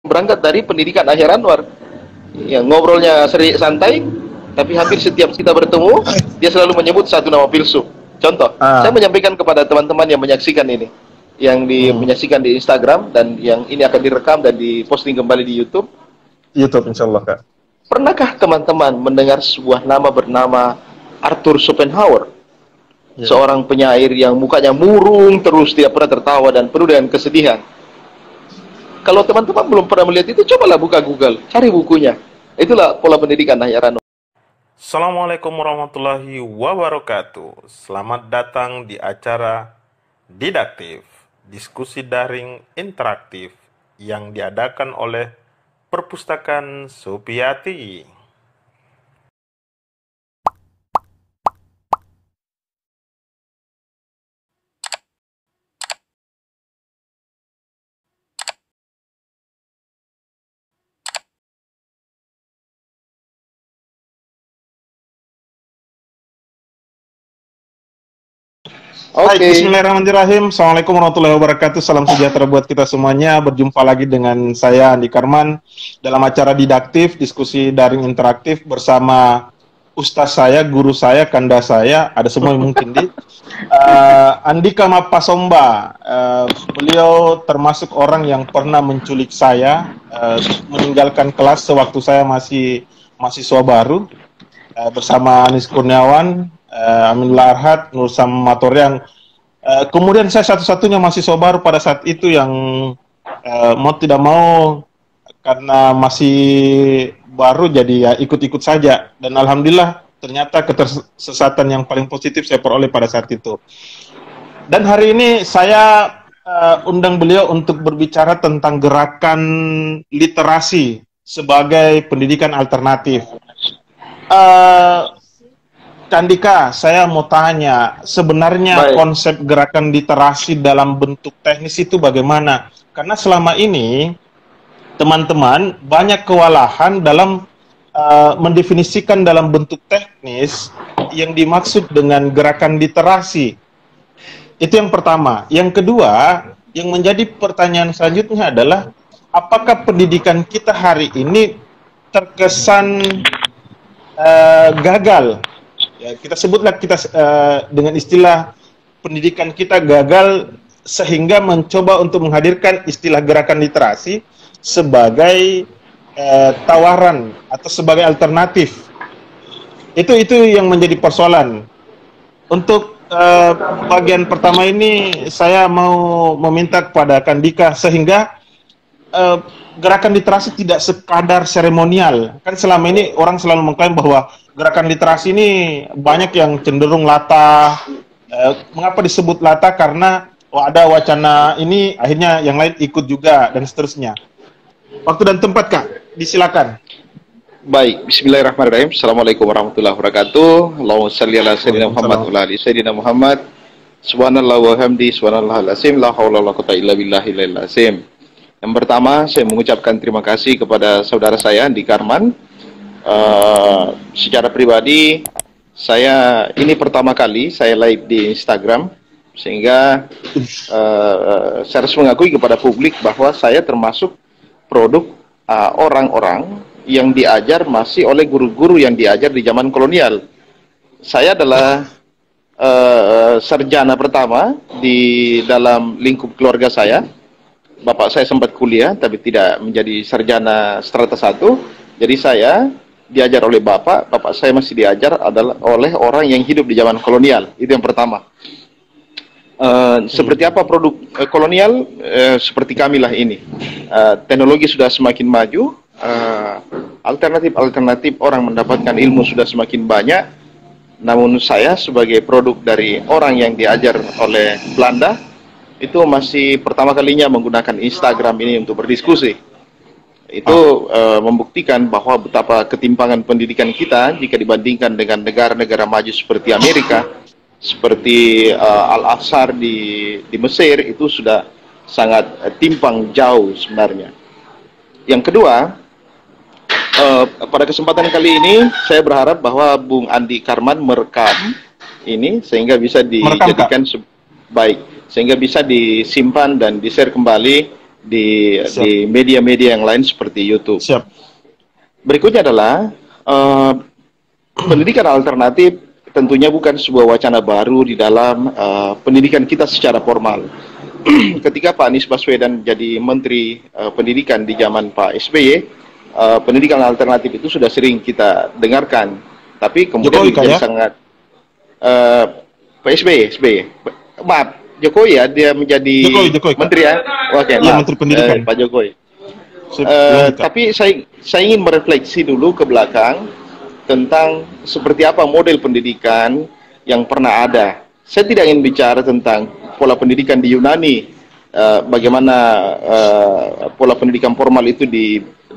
berangkat dari pendidikan Ahyar Anwar. Yang ngobrolnya seri santai, tapi hampir setiap kita bertemu, dia selalu menyebut satu nama filsuf. Contoh, saya menyampaikan kepada teman-teman yang menyaksikan ini, yang menyaksikan di Instagram, dan yang ini akan direkam dan diposting kembali di YouTube. YouTube, insya Allah, Kak. Pernahkah teman-teman mendengar sebuah nama bernama Arthur Schopenhauer? Seorang penyair yang mukanya murung terus, tidak pernah tertawa dan penuh dengan kesedihan. Kalau teman-teman belum pernah melihat itu, cobalah buka Google, cari bukunya. Itulah pola pendidikan Ahyar Anwar. Assalamualaikum warahmatullahi wabarakatuh. Selamat datang di acara Didaktif, diskusi daring interaktif yang diadakan oleh Perpustakaan Supiyati. Baik, bismillahirrahmanirrahim. Assalamualaikum warahmatullahi wabarakatuh. Salam sejahtera buat kita semuanya. Berjumpa lagi dengan saya, Andi Karman, dalam acara Didaktif, diskusi daring interaktif bersama ustaz saya, guru saya, kanda saya, ada semua yang mungkin di Andika Mapasomba. Beliau termasuk orang yang pernah menculik saya, meninggalkan kelas sewaktu saya masih mahasiswa baru, bersama Anis Kurniawan, Aminullah Arhad, Nur Sam Matorian. Kemudian saya satu-satunya mahasiswa baru pada saat itu yang mau tidak mau, karena masih baru, jadi ya ikut-ikut saja. Dan alhamdulillah ternyata ketersesatan yang paling positif saya peroleh pada saat itu. Dan hari ini saya undang beliau untuk berbicara tentang gerakan literasi sebagai pendidikan alternatif. Candika, saya mau tanya, sebenarnya konsep gerakan literasi dalam bentuk teknis itu bagaimana? Karena selama ini teman-teman banyak kewalahan dalam mendefinisikan dalam bentuk teknis yang dimaksud dengan gerakan literasi. Itu yang pertama. Yang kedua, yang menjadi pertanyaan selanjutnya adalah, apakah pendidikan kita hari ini terkesan gagal? Ya, kita sebutlah dengan istilah pendidikan kita gagal, sehingga mencoba untuk menghadirkan istilah gerakan literasi sebagai tawaran atau sebagai alternatif. Itu yang menjadi persoalan. Untuk bagian pertama ini saya mau meminta kepada Kandika, sehingga gerakan literasi tidak sekadar seremonial. Kan selama ini orang selalu mengklaim bahwa gerakan literasi ini banyak yang cenderung latah. Mengapa disebut latah? Karena ada wacana ini, akhirnya yang lain ikut juga, dan seterusnya. Waktu dan tempat, Kak, disilakan. Baik, bismillahirrahmanirrahim. Assalamualaikum warahmatullahi wabarakatuh. Allahumma shalli ala sayyidina Muhammad wa ala ali sayyidina Muhammad. Subhanallah wa hamdi, subhanallahal azim, la haula wala quwwata illa billahil azim. Yang pertama, saya mengucapkan terima kasih kepada saudara saya, Andi Karman. Secara pribadi, ini pertama kali saya live di Instagram, sehingga saya harus mengakui kepada publik bahwa saya termasuk produk orang-orang yang diajar masih oleh guru-guru yang diajar di zaman kolonial. Saya adalah sarjana pertama di dalam lingkup keluarga saya. Bapak saya sempat kuliah, tapi tidak menjadi sarjana strata 1. Jadi saya diajar oleh bapak saya masih diajar adalah oleh orang yang hidup di zaman kolonial. Itu yang pertama. Seperti apa produk kolonial? Seperti kamilah ini. Teknologi sudah semakin maju, alternatif orang mendapatkan ilmu sudah semakin banyak. Namun saya sebagai produk dari orang yang diajar oleh Belanda, itu masih pertama kalinya menggunakan Instagram ini untuk berdiskusi. Itu membuktikan bahwa betapa ketimpangan pendidikan kita jika dibandingkan dengan negara-negara maju seperti Amerika, seperti Al-Azhar di Mesir, itu sudah sangat timpang jauh sebenarnya. Yang kedua, pada kesempatan kali ini saya berharap bahwa Bung Andi Karman merekam ini sehingga bisa dijadikan baik, sehingga bisa disimpan dan di-share kembali di media-media yang lain seperti YouTube. Siap. Berikutnya adalah pendidikan alternatif tentunya bukan sebuah wacana baru di dalam pendidikan kita secara formal. Ketika Pak Anies Baswedan jadi Menteri Pendidikan di zaman Pak SBY, pendidikan alternatif itu sudah sering kita dengarkan. Tapi kemudian menjadi sangat Pak SBY, maaf, Jokowi ya, dia menjadi Jokowi, Menteri ya. Oke, ya, Menteri Pendidikan. Pak Jokowi. Tapi saya ingin merefleksi dulu ke belakang tentang seperti apa model pendidikan yang pernah ada. Saya tidak ingin bicara tentang pola pendidikan di Yunani, bagaimana pola pendidikan formal itu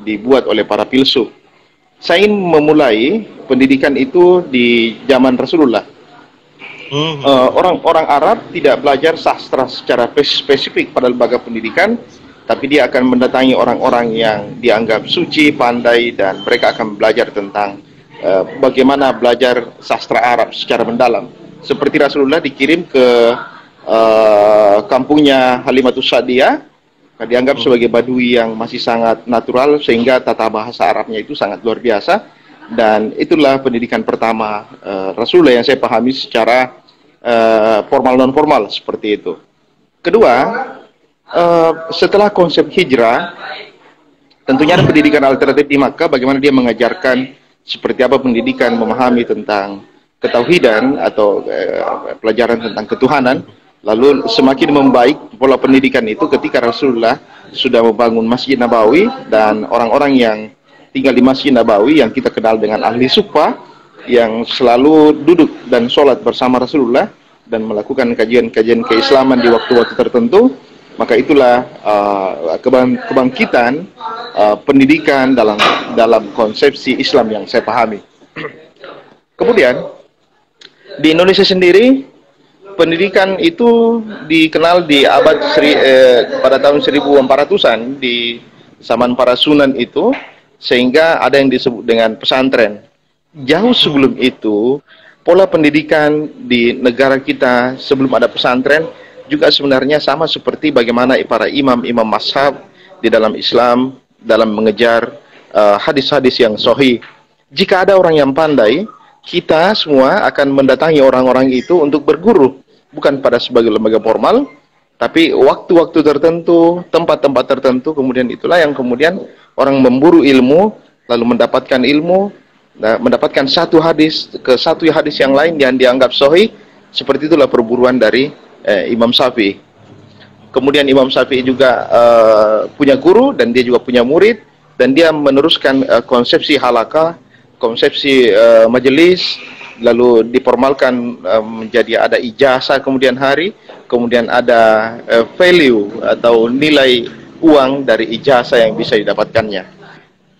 dibuat oleh para filsuf. Saya ingin memulai pendidikan itu di zaman Rasulullah. Orang Arab tidak belajar sastra secara spesifik pada lembaga pendidikan, tapi dia akan mendatangi orang-orang yang dianggap suci, pandai, dan mereka akan belajar tentang bagaimana belajar sastra Arab secara mendalam. Seperti Rasulullah dikirim ke kampungnya Halimatus Sa'diyah, dianggap sebagai badui yang masih sangat natural, sehingga tata bahasa Arabnya itu sangat luar biasa. Dan itulah pendidikan pertama Rasulullah yang saya pahami secara formal non-formal seperti itu. Kedua, setelah konsep hijrah, tentunya ada pendidikan alternatif di Makkah, bagaimana dia mengajarkan seperti apa pendidikan memahami tentang ketauhidan atau pelajaran tentang ketuhanan. Lalu semakin membaik pola pendidikan itu ketika Rasulullah sudah membangun Masjid Nabawi, dan orang-orang yang tinggal di Masjid Nabawi yang kita kenal dengan ahli sufa, yang selalu duduk dan sholat bersama Rasulullah dan melakukan kajian-kajian keislaman di waktu-waktu tertentu. Maka itulah kebangkitan pendidikan dalam konsepsi Islam yang saya pahami. Kemudian di Indonesia sendiri, pendidikan itu dikenal di abad pada tahun 1400-an di zaman para sunan itu, sehingga ada yang disebut dengan pesantren. Jauh sebelum itu, pola pendidikan di negara kita sebelum ada pesantren juga sebenarnya sama seperti bagaimana para imam-imam mazhab di dalam Islam dalam mengejar hadis-hadis yang sahih. Jika ada orang yang pandai, kita semua akan mendatangi orang-orang itu untuk berguru, bukan pada sebagai lembaga formal, tapi waktu-waktu tertentu, tempat-tempat tertentu. Kemudian itulah yang kemudian orang memburu ilmu, lalu mendapatkan ilmu, mendapatkan satu hadis ke satu hadis yang lain yang dianggap sahih. Seperti itulah perburuan dari Imam Syafi'i. Kemudian Imam Syafi'i juga punya guru, dan dia juga punya murid, dan dia meneruskan konsepsi halakah, konsepsi majelis, lalu diformalkan menjadi ada ijazah kemudian hari, kemudian ada value atau nilai uang dari ijazah yang bisa didapatkannya.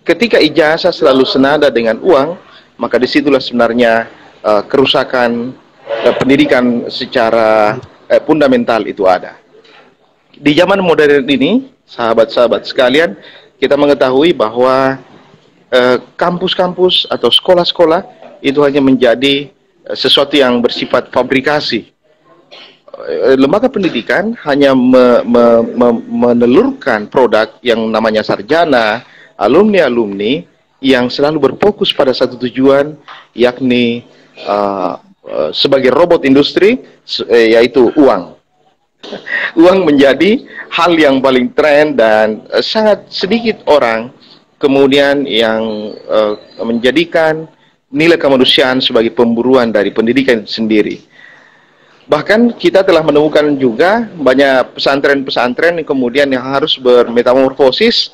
Ketika ijazah selalu senada dengan uang, maka disitulah sebenarnya kerusakan pendidikan secara fundamental itu ada. Di zaman modern ini, sahabat-sahabat sekalian, kita mengetahui bahwa kampus-kampus atau sekolah-sekolah itu hanya menjadi sesuatu yang bersifat fabrikasi. Lembaga pendidikan hanya menelurkan produk yang namanya sarjana, alumni-alumni yang selalu berfokus pada satu tujuan, yakni sebagai robot industri, yaitu uang. Uang menjadi hal yang paling tren, dan sangat sedikit orang kemudian yang menjadikan nilai kemanusiaan sebagai pemburuan dari pendidikan sendiri. Bahkan kita telah menemukan juga banyak pesantren-pesantren yang kemudian yang harus bermetamorfosis,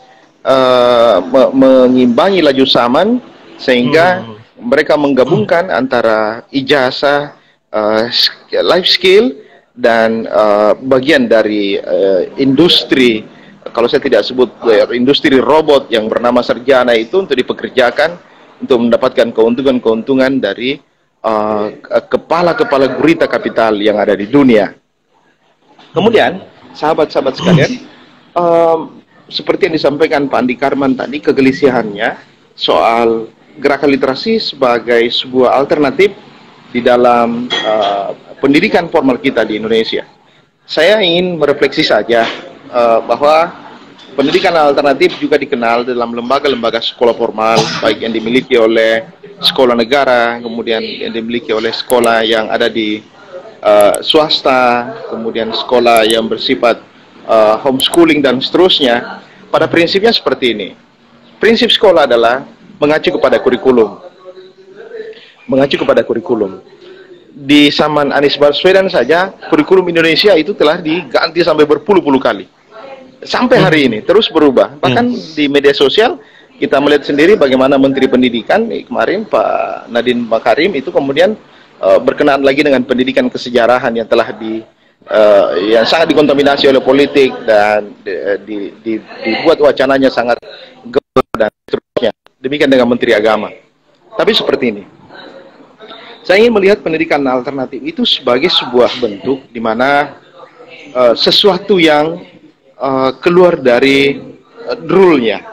mengimbangi laju zaman, sehingga mereka menggabungkan antara ijazah, life skill, dan bagian dari industri, kalau saya tidak sebut industri robot yang bernama sarjana itu, untuk dipekerjakan untuk mendapatkan keuntungan-keuntungan dari kepala-kepala gurita kapital yang ada di dunia. Kemudian, sahabat-sahabat sekalian, seperti yang disampaikan Pak Andi Karman tadi, kegelisahannya soal gerakan literasi sebagai sebuah alternatif di dalam pendidikan formal kita di Indonesia. Saya ingin merefleksi saja bahwa Pendidikan alternatif juga dikenal dalam lembaga-lembaga sekolah formal, baik yang dimiliki oleh sekolah negara, kemudian yang dimiliki oleh sekolah yang ada di swasta, kemudian sekolah yang bersifat homeschooling dan seterusnya. Pada prinsipnya seperti ini. Prinsip sekolah adalah mengacu kepada kurikulum. Mengacu kepada kurikulum. Di zaman Anies Baswedan saja, kurikulum Indonesia itu telah diganti sampai berpuluh-puluh kali. Sampai hari ini terus berubah. Bahkan di media sosial kita melihat sendiri bagaimana Menteri Pendidikan kemarin Pak Nadiem Makarim itu kemudian berkenaan lagi dengan pendidikan kesejarahan yang telah yang sangat dikontaminasi oleh politik dan dibuat wacananya sangat gelap dan seterusnya. Demikian dengan Menteri Agama. Tapi seperti ini. Saya ingin melihat pendidikan alternatif itu sebagai sebuah bentuk di mana sesuatu yang keluar dari rule-nya,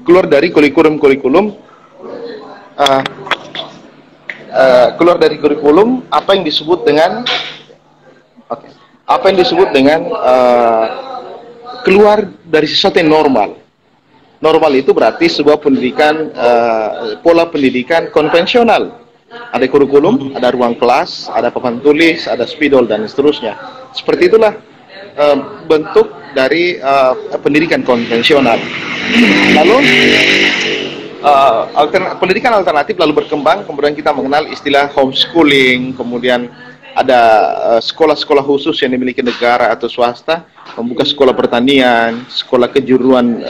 keluar dari kurikulum apa yang disebut dengan keluar dari sesuatu yang normal. Normal itu berarti sebuah pendidikan, pola pendidikan konvensional. Ada kurikulum, ada ruang kelas, ada papan tulis, ada spidol dan seterusnya. Seperti itulah bentuk dari pendidikan konvensional. Lalu pendidikan alternatif lalu berkembang, kemudian kita mengenal istilah homeschooling, kemudian ada sekolah-sekolah khusus yang dimiliki negara atau swasta, membuka sekolah pertanian, sekolah kejuruan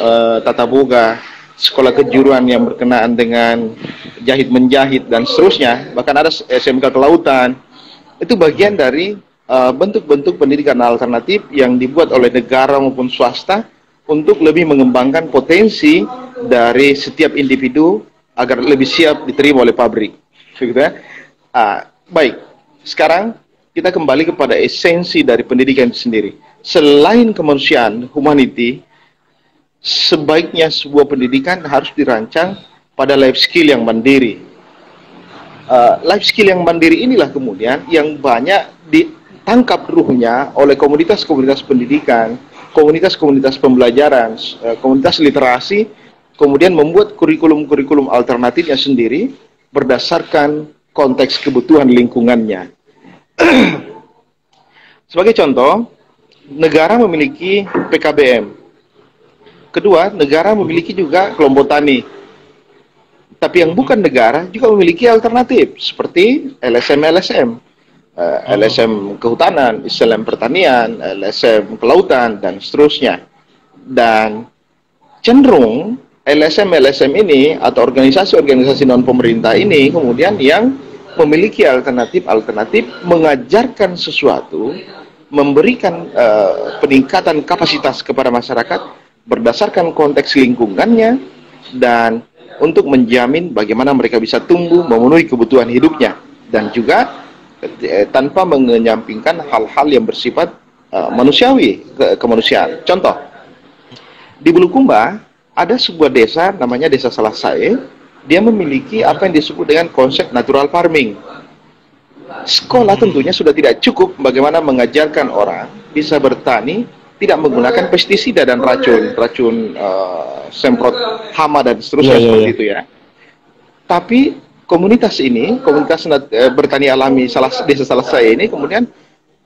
tata boga, sekolah kejuruan yang berkenaan dengan jahit menjahit dan seterusnya, bahkan ada SMK kelautan. Itu bagian dari bentuk-bentuk pendidikan alternatif yang dibuat oleh negara maupun swasta untuk lebih mengembangkan potensi dari setiap individu agar lebih siap diterima oleh pabrik. Begitu ya. Baik, sekarang kita kembali kepada esensi dari pendidikan itu sendiri. Selain kemanusiaan, humanity, sebaiknya sebuah pendidikan harus dirancang pada life skill yang mandiri. Life skill yang mandiri inilah kemudian yang banyak ditangkap ruhnya oleh komunitas-komunitas pendidikan, komunitas-komunitas pembelajaran, komunitas literasi, kemudian membuat kurikulum-kurikulum alternatifnya sendiri berdasarkan konteks kebutuhan lingkungannya. Sebagai contoh, negara memiliki PKBM. Kedua, negara memiliki juga kelompok tani. Tapi yang bukan negara juga memiliki alternatif, seperti LSM-LSM. LSM kehutanan, LSM pertanian, LSM kelautan, dan seterusnya. Dan cenderung LSM-LSM ini, atau organisasi-organisasi non-pemerintah ini, kemudian yang memiliki alternatif-alternatif, mengajarkan sesuatu, memberikan peningkatan kapasitas kepada masyarakat, berdasarkan konteks lingkungannya, dan untuk menjamin bagaimana mereka bisa tumbuh memenuhi kebutuhan hidupnya, dan juga tanpa menyampingkan hal-hal yang bersifat manusiawi, kemanusiaan. Contoh, di Bulukumba ada sebuah desa namanya Desa Salasai. Dia memiliki apa yang disebut dengan konsep natural farming. Sekolah tentunya sudah tidak cukup bagaimana mengajarkan orang bisa bertani tidak menggunakan pestisida dan racun semprot hama dan seterusnya seperti itu ya. Tapi komunitas ini, komunitas bertani alami Desa Salasai ini kemudian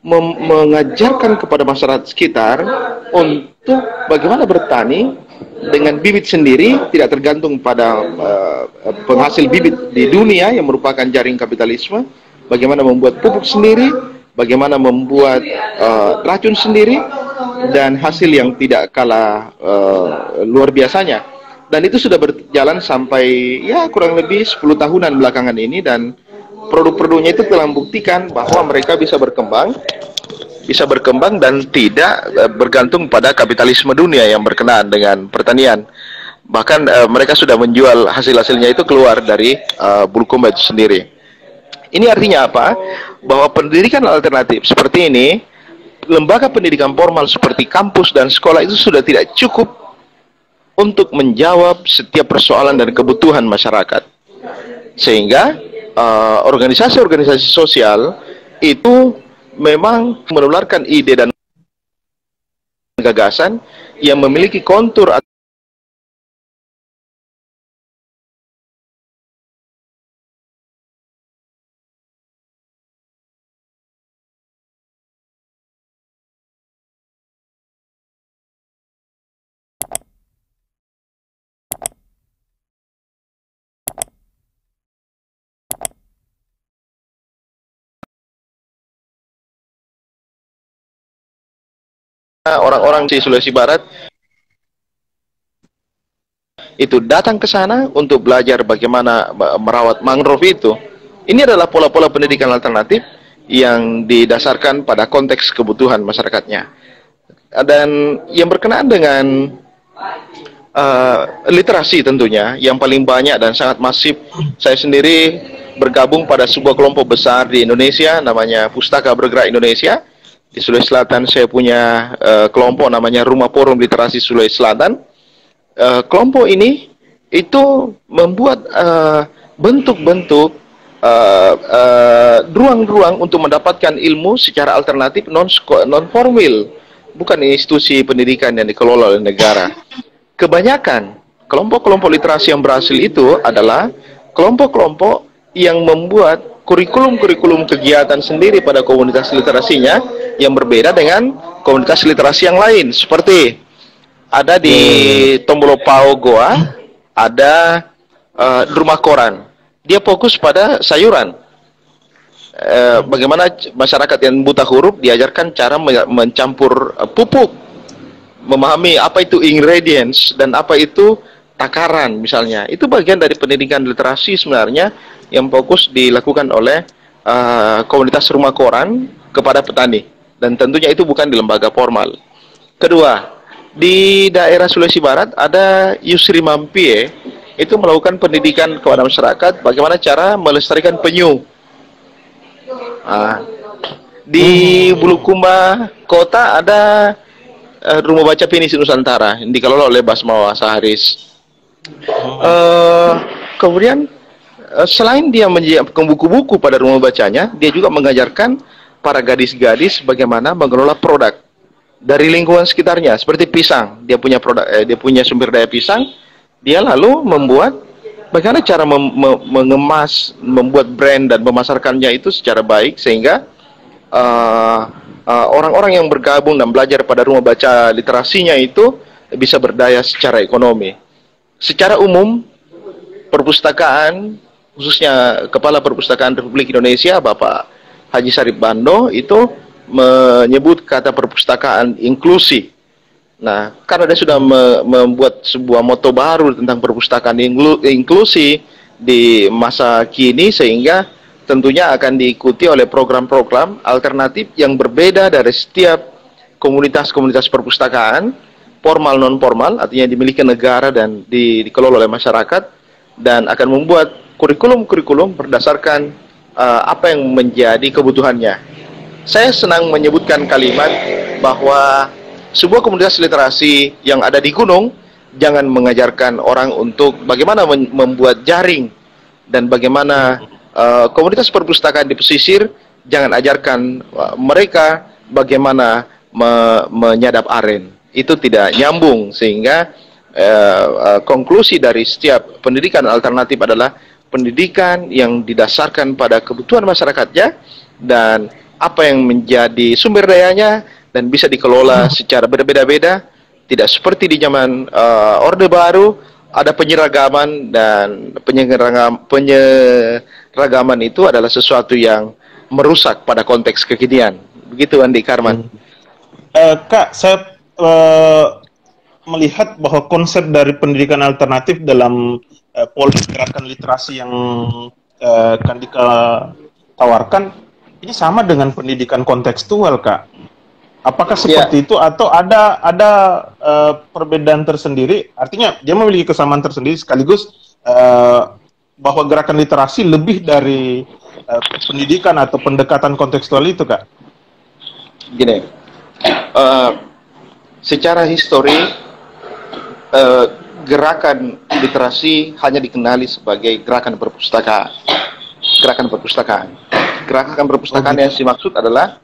mengajarkan kepada masyarakat sekitar untuk bagaimana bertani dengan bibit sendiri, tidak tergantung pada penghasil bibit di dunia yang merupakan jaring kapitalisme, bagaimana membuat pupuk sendiri, bagaimana membuat racun sendiri, dan hasil yang tidak kalah luar biasanya. Dan itu sudah berjalan sampai ya kurang lebih 10 tahunan belakangan ini, dan produk-produknya itu telah membuktikan bahwa mereka bisa berkembang dan tidak bergantung pada kapitalisme dunia yang berkenaan dengan pertanian. Bahkan mereka sudah menjual hasil-hasilnya itu keluar dari Bulukumba itu sendiri. Ini artinya apa? Bahwa pendidikan alternatif seperti ini, lembaga pendidikan formal seperti kampus dan sekolah itu sudah tidak cukup untuk menjawab setiap persoalan dan kebutuhan masyarakat. Sehingga organisasi-organisasi sosial itu memang menularkan ide dan gagasan yang memiliki kontur orang-orang di Sulawesi Barat itu datang ke sana untuk belajar bagaimana merawat mangrove itu. Ini adalah pola-pola pendidikan alternatif yang didasarkan pada konteks kebutuhan masyarakatnya. Dan yang berkenaan dengan literasi tentunya, yang paling banyak dan sangat masif, saya sendiri bergabung pada sebuah kelompok besar di Indonesia, namanya Pustaka Bergerak Indonesia. Di Sulawesi Selatan saya punya kelompok namanya Rumah Forum Literasi Sulawesi Selatan. Kelompok ini itu membuat bentuk-bentuk ruang-ruang untuk mendapatkan ilmu secara alternatif non formal, bukan institusi pendidikan yang dikelola oleh negara. Kebanyakan kelompok-kelompok literasi yang berhasil itu adalah kelompok-kelompok yang membuat kurikulum-kurikulum kegiatan sendiri pada komunitas literasinya yang berbeda dengan komunitas literasi yang lain. Seperti ada di Tombolopao Goa, ada rumah koran. Dia fokus pada sayuran. Bagaimana masyarakat yang buta huruf diajarkan cara mencampur pupuk, memahami apa itu ingredients dan apa itu takaran misalnya. Itu bagian dari pendidikan literasi sebenarnya yang fokus dilakukan oleh komunitas rumah koran kepada petani. Dan tentunya itu bukan di lembaga formal. Kedua, di daerah Sulawesi Barat ada Yusri Mampie, itu melakukan pendidikan kepada masyarakat bagaimana cara melestarikan penyu. Di Bulukumba Kota ada Rumah Baca Pinisi Nusantara yang dikelola oleh Basmawa Saharis. Kemudian selain dia menyiapkan buku-buku pada rumah bacanya, dia juga mengajarkan para gadis-gadis bagaimana mengelola produk dari lingkungan sekitarnya, seperti pisang. Dia punya produk, dia punya sumber daya pisang. Dia lalu membuat bagaimana cara mengemas, membuat brand dan memasarkannya itu secara baik sehingga orang-orang yang bergabung dan belajar pada rumah baca literasinya itu bisa berdaya secara ekonomi. Secara umum, perpustakaan, khususnya Kepala Perpustakaan Republik Indonesia, Bapak Haji Sarip Bando, itu menyebut kata perpustakaan inklusi. Nah, karena dia sudah membuat sebuah moto baru tentang perpustakaan inklusi di masa kini, sehingga tentunya akan diikuti oleh program-program alternatif yang berbeda dari setiap komunitas-komunitas perpustakaan, formal non-formal, artinya dimiliki negara dan dikelola oleh masyarakat, dan akan membuat kurikulum-kurikulum berdasarkan apa yang menjadi kebutuhannya. Saya senang menyebutkan kalimat bahwa sebuah komunitas literasi yang ada di gunung jangan mengajarkan orang untuk bagaimana membuat jaring, dan bagaimana komunitas perpustakaan di pesisir jangan ajarkan mereka bagaimana menyadap aren. Itu tidak nyambung, sehingga konklusi dari setiap pendidikan alternatif adalah pendidikan yang didasarkan pada kebutuhan masyarakatnya dan apa yang menjadi sumber dayanya dan bisa dikelola secara berbeda-beda. Tidak seperti di zaman Orde Baru, ada penyeragaman, dan penyeragaman itu adalah sesuatu yang merusak pada konteks kekinian. Begitu, Andi Karman. Kak, saya melihat bahwa konsep dari pendidikan alternatif dalam pola gerakan literasi yang Kandika tawarkan ini sama dengan pendidikan kontekstual, Kak. Apakah seperti itu atau ada perbedaan tersendiri? Artinya dia memiliki kesamaan tersendiri sekaligus bahwa gerakan literasi lebih dari pendidikan atau pendekatan kontekstual itu, Kak. Gini, secara histori gerakan literasi hanya dikenali sebagai gerakan perpustakaan. Gerakan perpustakaan yang dimaksud adalah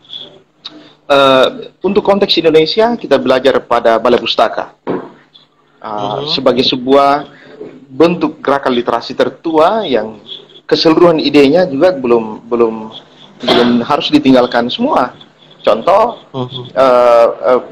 Untuk konteks Indonesia, kita belajar pada Balai Pustaka sebagai sebuah bentuk gerakan literasi tertua yang keseluruhan idenya juga belum harus ditinggalkan semua. Contoh,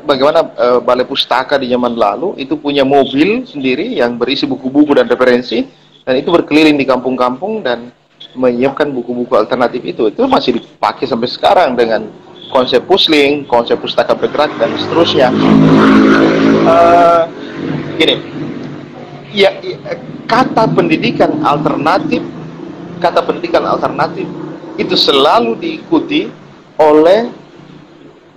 bagaimana Balai Pustaka di zaman lalu itu punya mobil sendiri yang berisi buku-buku dan referensi, dan itu berkeliling di kampung-kampung dan menyiapkan buku-buku alternatif itu masih dipakai sampai sekarang dengan konsep pusling, konsep pustaka bergerak, dan seterusnya. Gini, kata pendidikan alternatif itu selalu diikuti oleh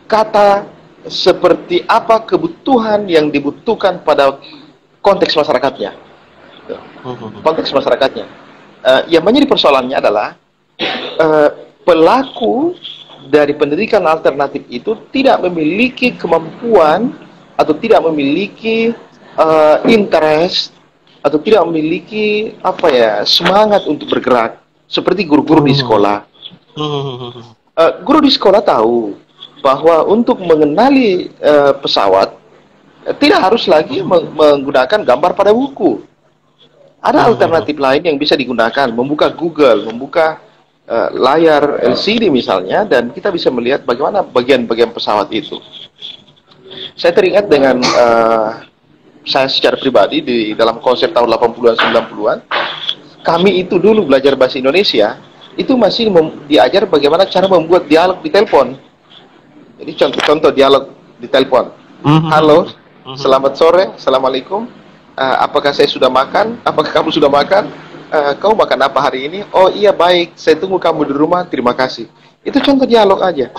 kata seperti apa kebutuhan yang dibutuhkan pada konteks masyarakatnya. Konteks masyarakatnya. Yang menjadi persoalannya adalah pelaku dari pendidikan alternatif itu tidak memiliki kemampuan atau tidak memiliki interest atau tidak memiliki semangat untuk bergerak seperti guru-guru di sekolah. Guru di sekolah tahu bahwa untuk mengenali pesawat tidak harus lagi menggunakan gambar pada buku. Ada alternatif lain yang bisa digunakan, membuka Google, membuka layar LCD misalnya, dan kita bisa melihat bagaimana bagian-bagian pesawat itu. Saya teringat dengan saya secara pribadi di dalam konsep tahun 80-an 90-an, kami itu dulu belajar bahasa Indonesia itu masih diajar bagaimana cara membuat dialog di telepon. Jadi contoh dialog di telepon. Halo, selamat sore, assalamualaikum. Apakah saya sudah makan? Apakah kamu sudah makan? Kau makan apa hari ini? Oh iya baik, saya tunggu kamu di rumah, terima kasih. Itu contoh dialog aja.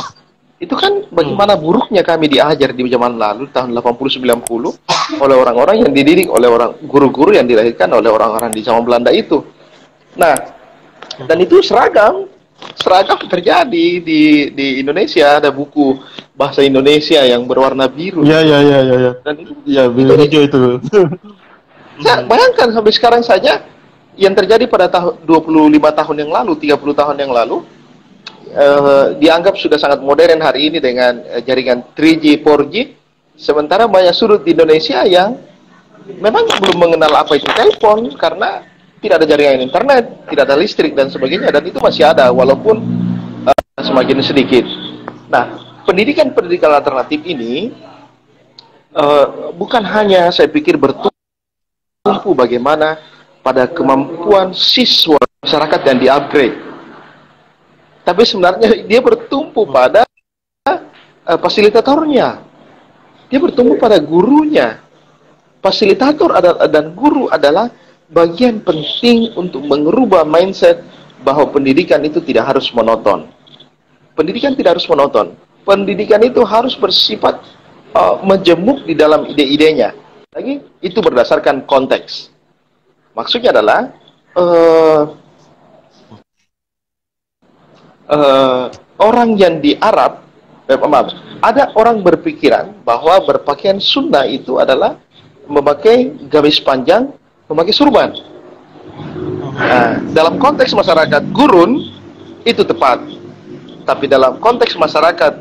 Itu kan bagaimana buruknya kami diajar di zaman lalu, tahun 80-90, oleh orang-orang yang dididik oleh guru-guru yang dilahirkan oleh orang-orang di zaman Belanda itu. Nah, dan itu seragam terjadi di Indonesia. Ada buku bahasa Indonesia yang berwarna biru. Ya. Dan itu biru hijau itu. Saya bayangkan sampai sekarang saja yang terjadi pada tahun 25 tahun yang lalu, 30 tahun yang lalu, dianggap sudah sangat modern hari ini dengan jaringan 3G, 4G, sementara banyak sudut di Indonesia yang memang belum mengenal apa itu telepon karena tidak ada jaringan internet, tidak ada listrik dan sebagainya, dan itu masih ada walaupun semakin sedikit. Nah, pendidikan alternatif ini bukan hanya saya pikir bertumpu bagaimana pada kemampuan siswa masyarakat yang di-upgrade, tapi sebenarnya dia bertumpu pada fasilitatornya. Dia bertumpu pada gurunya. Fasilitator dan guru adalah bagian penting untuk mengubah mindset bahwa pendidikan itu tidak harus monoton. Pendidikan tidak harus monoton. Pendidikan itu harus bersifat menjemuk di dalam ide-idenya. Lagi, itu berdasarkan konteks. Maksudnya adalah orang yang di Arab, ada orang berpikiran bahwa berpakaian sunnah itu adalah memakai gamis panjang, memakai surban. Nah, dalam konteks masyarakat gurun itu tepat, tapi dalam konteks masyarakat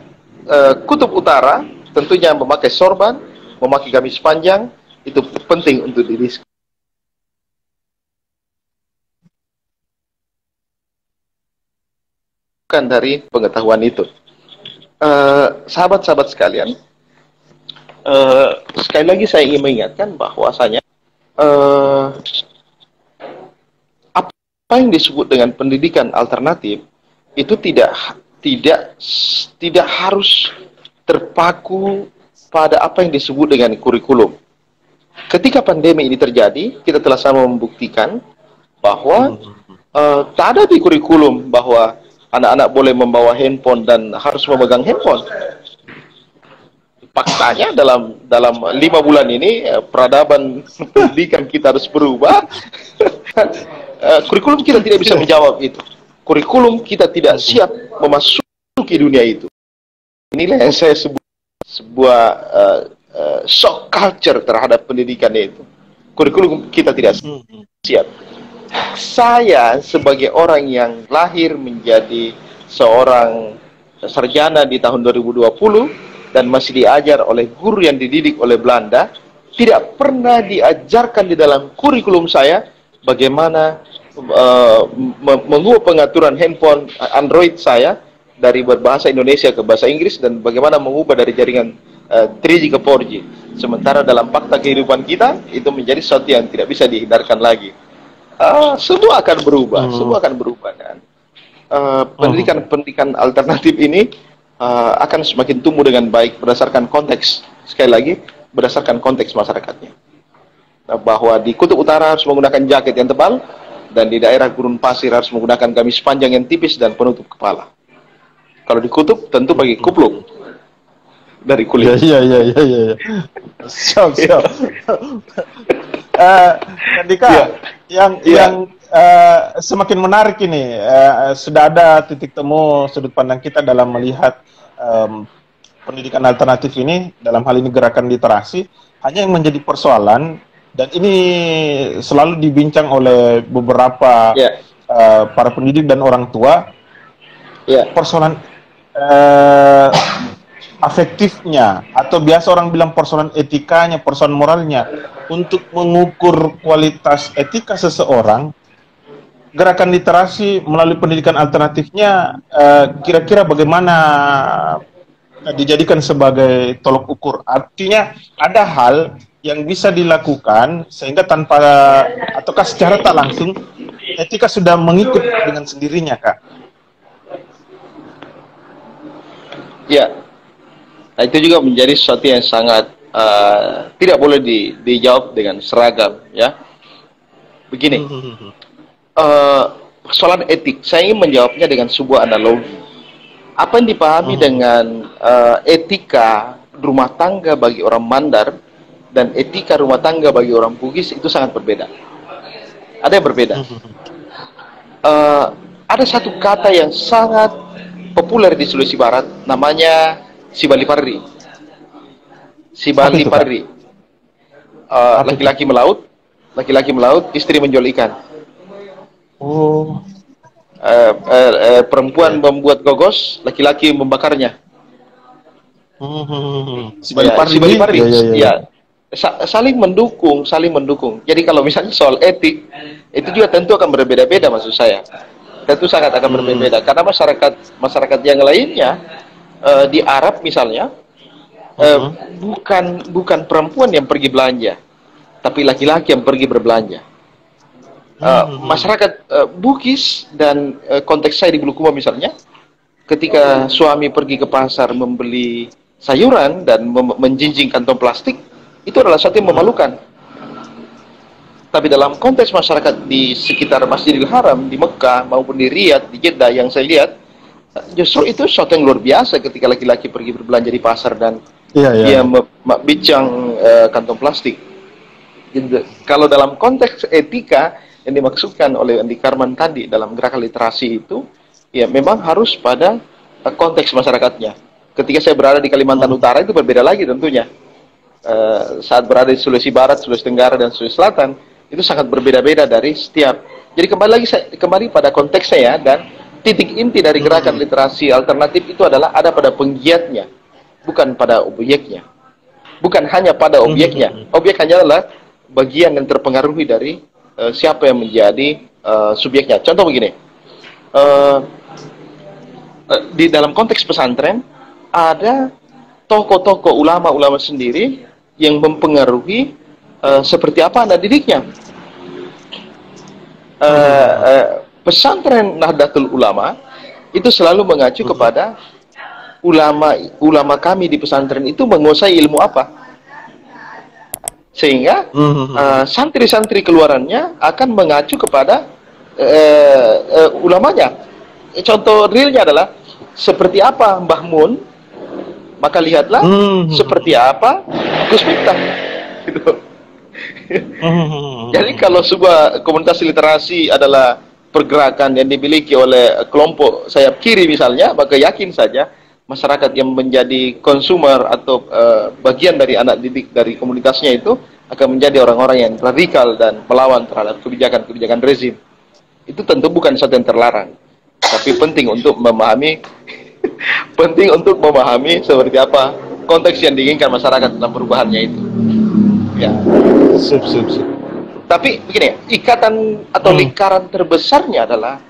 kutub utara tentunya memakai sorban, memakai gamis panjang itu penting untuk didiskusikan dari pengetahuan itu. Sahabat-sahabat sekalian, sekali lagi saya ingin mengingatkan bahwasanya apa yang disebut dengan pendidikan alternatif itu tidak harus terpaku pada apa yang disebut dengan kurikulum. Ketika pandemi ini terjadi, kita telah sama membuktikan bahwa tak ada di kurikulum bahwa anak-anak boleh membawa handphone dan harus memegang handphone. Faktanya dalam 5 bulan ini peradaban pendidikan kita harus berubah. Kurikulum kita tidak bisa menjawab itu. Kurikulum kita tidak siap memasuki dunia itu. Inilah yang saya sebut sebuah shock culture terhadap pendidikan itu. Kurikulum kita tidak siap. Saya sebagai orang yang lahir menjadi seorang sarjana di tahun 2020 dan masih diajar oleh guru yang dididik oleh Belanda, tidak pernah diajarkan di dalam kurikulum saya bagaimana mengubah pengaturan handphone Android saya dari berbahasa Indonesia ke bahasa Inggris dan bagaimana mengubah dari jaringan 3G ke 4G. Sementara dalam fakta kehidupan kita itu menjadi sesuatu yang tidak bisa dihindarkan lagi. Semua akan berubah, semua akan berubah kan. Pendidikan alternatif ini akan semakin tumbuh dengan baik berdasarkan konteks. Sekali lagi, berdasarkan konteks masyarakatnya. Bahwa di kutub utara harus menggunakan jaket yang tebal dan di daerah gurun pasir harus menggunakan gamis panjang yang tipis dan penutup kepala. Kalau di kutub tentu pakai kupluk dari kulit. Iya. Siap. Dika, yang semakin menarik ini, sudah ada titik temu sudut pandang kita dalam melihat pendidikan alternatif ini, dalam hal ini gerakan literasi. Hanya yang menjadi persoalan, dan ini selalu dibincang oleh beberapa para pendidik dan orang tua, persoalan afektifnya, atau biasa orang bilang persoalan etikanya, persoalan moralnya. Untuk mengukur kualitas etika seseorang, gerakan literasi melalui pendidikan alternatifnya kira-kira bagaimana dijadikan sebagai tolok ukur. Artinya ada hal yang bisa dilakukan sehingga tanpa ataukah secara tak langsung etika sudah mengikut dengan sendirinya, Kak. Ya, nah, itu juga menjadi sesuatu yang sangat tidak boleh dijawab dengan seragam, ya. Begini, persoalan etik, saya ingin menjawabnya dengan sebuah analogi. Apa yang dipahami dengan etika rumah tangga bagi orang Mandar dan etika rumah tangga bagi orang Bugis itu sangat berbeda. Ada yang berbeda. Ada satu kata yang sangat populer di Sulawesi Barat, namanya Sibali-Parri. Sibali-Parri. Laki-laki melaut, istri menjual ikan. Perempuan membuat gogos, laki-laki membakarnya. Sibali-Parri. Ya. Saling mendukung. Jadi kalau misalnya soal etik, itu juga tentu akan berbeda-beda, maksud saya. Tentu sangat akan berbeda karena masyarakat yang lainnya di Arab misalnya bukan perempuan yang pergi belanja, tapi laki-laki yang pergi berbelanja. Masyarakat Bugis dan konteks saya di Bulukumba misalnya, ketika suami pergi ke pasar membeli sayuran dan menjinjing kantong plastik, itu adalah sesuatu yang memalukan. Tapi dalam konteks masyarakat di sekitar Masjidil Haram, di Mekah maupun di Riyadh, di Jeddah yang saya lihat, justru itu sesuatu yang luar biasa ketika laki-laki pergi berbelanja di pasar dan dia bincang kantong plastik. Jadi, kalau dalam konteks etika yang dimaksudkan oleh Andi Karman tadi dalam gerakan literasi itu, ya memang harus pada konteks masyarakatnya. Ketika saya berada di Kalimantan Utara itu berbeda lagi tentunya. Saat berada di Sulawesi Barat, Sulawesi Tenggara, dan Sulawesi Selatan, itu sangat berbeda-beda dari setiap. Jadi kembali pada konteksnya ya, dan titik inti dari gerakan literasi alternatif itu adalah ada pada penggiatnya, bukan pada objeknya. Bukan hanya pada objeknya. Objek hanya adalah bagian yang terpengaruhi dari siapa yang menjadi subjeknya. Contoh begini, di dalam konteks pesantren ada tokoh-tokoh ulama-ulama sendiri yang mempengaruhi seperti apa anak didiknya. Pesantren Nahdlatul Ulama itu selalu mengacu kepada ulama kami di pesantren itu menguasai ilmu apa, sehingga santri-santri keluarannya akan mengacu kepada ulamanya. Contoh realnya adalah seperti apa Mbah Mun, maka lihatlah seperti apa Gus Miftah. Gitu. Jadi kalau sebuah komunitas literasi adalah pergerakan yang dimiliki oleh kelompok sayap kiri misalnya, maka yakin saja masyarakat yang menjadi konsumer atau bagian dari anak didik dari komunitasnya itu akan menjadi orang-orang yang radikal dan melawan terhadap kebijakan-kebijakan rezim. Itu tentu bukan sesuatu yang terlarang, tapi penting untuk memahami penting untuk memahami seperti apa konteks yang diinginkan masyarakat dalam perubahannya itu. Ya. Sip, sip, sip. Tapi begini, ikatan atau lingkaran terbesarnya adalah